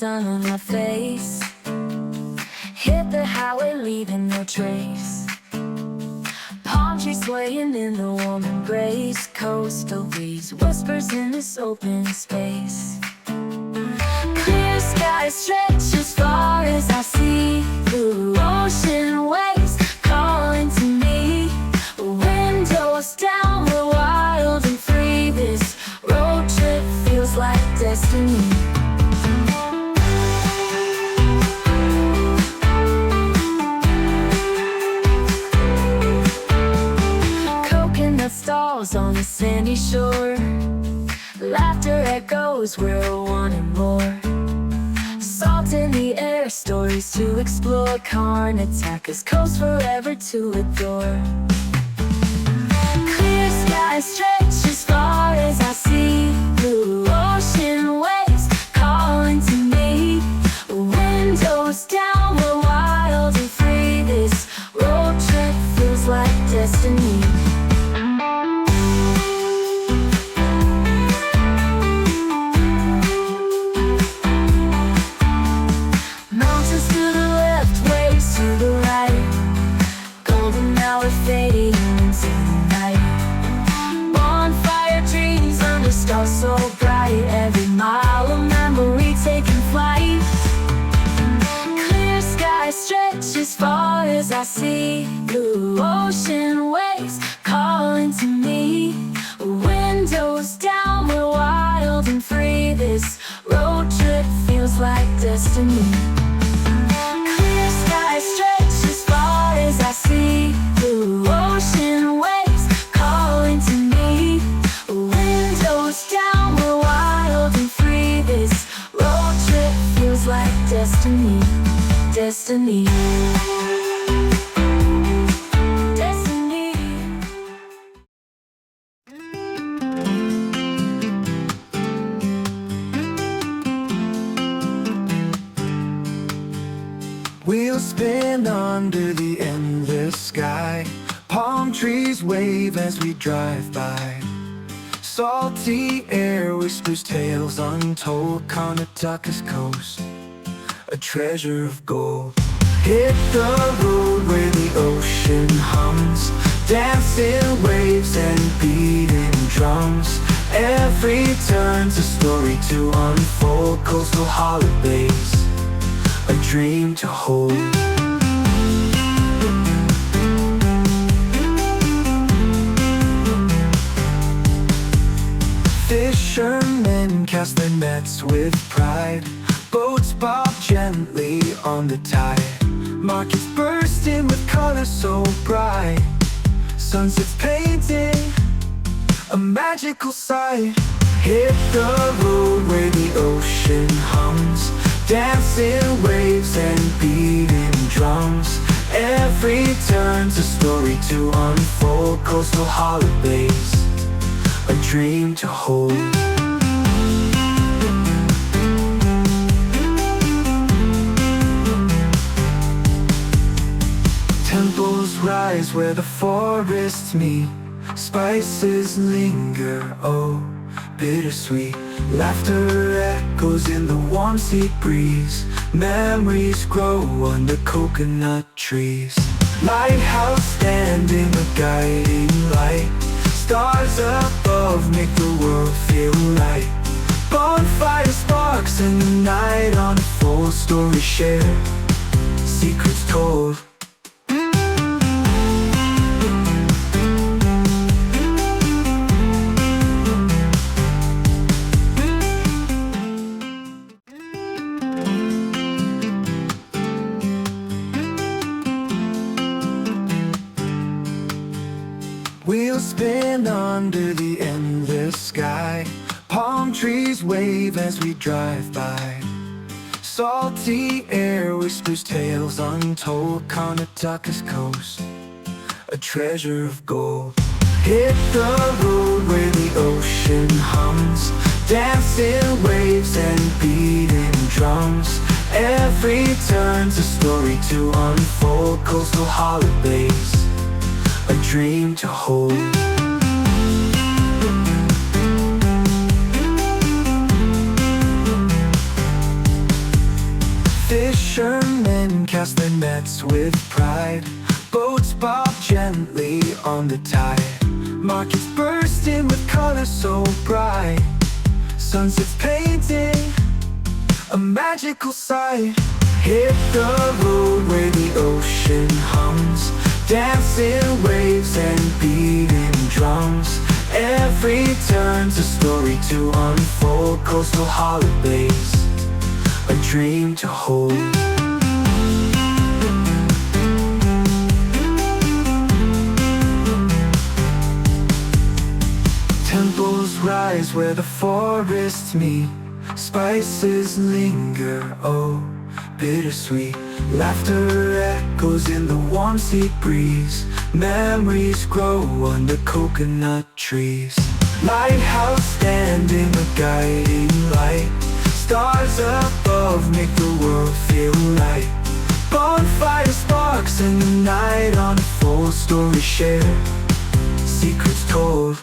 sun on my face. Hit the highway, leaving no trace. Palm trees swaying in the warm embrace. Coastal breeze whispers in this open space. Clear skies stretch as far as I see. Blue ocean waves calling to me. Windows down, we're wild and free. This road trip feels like destiny. Coconut stalls on the sandy shore. Laughter echoes, we're wanting more. Salt in the air, stories to explore. Karnataka's coast forever to adore. Clear skies stretch as far as I see. Blue ocean waves calling to me. Windows down, we're wild and free. This road trip feels like destiny. Mountains to the left, waves to the right. Golden hour fading into the night. Bonfire trees under stars so bright. Every mile a memory taking flight. Clear skies stretch as far as I see. Blue ocean waves calling to me. Windows down, we're wild and free. This road trip feels like destiny. Clear skies stretch as far as I see. Blue ocean waves calling to me. Windows down, we're wild and free. This road trip feels like destiny. Destiny. Destiny. We'll spin under the endless sky. Palm trees wave as we drive by. Salty air whispers tales untold. Karnataka's coast, a treasure of gold. Hit the road where the ocean hums. Dancing waves and beating drums. Every turn's a story to unfold. Coastal holidays, a dream to hold. Fishermen cast their nets with pride. Boats bob gently on the tide. Markets bursting with color so bright. Sunsets painting a magical sight. Hit the road where the ocean hums. Dancing waves and beating drums. Every turn's a story to unfold. Coastal holidays, a dream to hold. Temples rise where the forests meet. Spices linger, oh, bittersweet. Laughter echoes in the warm sea breeze. Memories grow under coconut trees. Lighthouse standing, a guiding light. Stars above make the world feel light. Bonfire sparks in the night unfold. Stories shared, secrets told. We'll spin under the endless sky. Palm trees wave as we drive by. Salty air whispers tales untold. Karnataka's coast, a treasure of gold. Hit the road where the ocean hums. Dancing waves and beating drums. Every turn's a story to unfold. Coastal holidays, a dream to hold. Fishermen cast their nets with pride. Boats bob gently on the tide. Markets bursting with color so bright. Sunsets painting a magical sight. Hit the road where the ocean hums, dancing waves and beating drums. Every turn's a story to unfold. Coastal holidays, a dream to hold. Temples rise where the forests meet. Spices linger, oh, bittersweet. Laughter echoes in the warm sea breeze. Memories grow under coconut trees. Lighthouse standing, a guiding light. Stars above make the world feel light. Bonfire sparks in the night, on full story shared, secrets told.